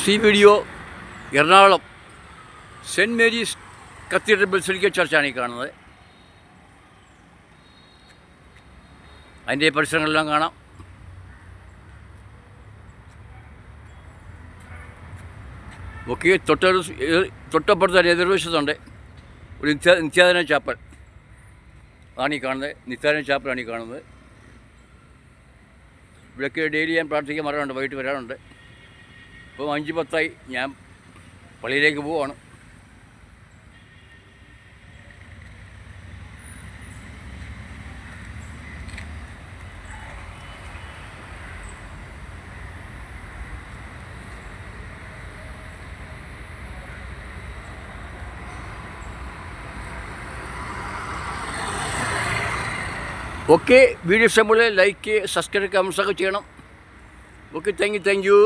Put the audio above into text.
ഈ video Ernakulam saint Mary's cathedral basilica ചർച്ചാണ് ഈ കാണുന്നത്. അതിൻ്റെ പരിസരങ്ങളെല്ലാം കാണാം. ഒക്കെ തൊട്ടപ്പുറത്ത് തന്നെ എതിർവശത്തുണ്ട് ഒരു നിത്യാനന്ദ ചാപ്പൽ. അതാണ് ഈ കാണുന്നത്. നിത്യാനന്ദ ചാപ്പലാണ് ഈ കാണുന്നത്. ഇവിടെയൊക്കെ ഡെയിലി ഞാൻ പ്രാർത്ഥിക്കാൻ വരാറുണ്ട്, വൈകിട്ട് വരാറുണ്ട്. ഇപ്പോൾ 5:10 ഞാൻ പള്ളിയിലേക്ക് പോവുകയാണ്. ഓക്കെ, വീഡിയോ ഇഷ്ടംപോലെ ലൈക്ക്, സബ്സ്ക്രൈബ്, കമൻസൊക്കെ ചെയ്യണം. Okay, thank you.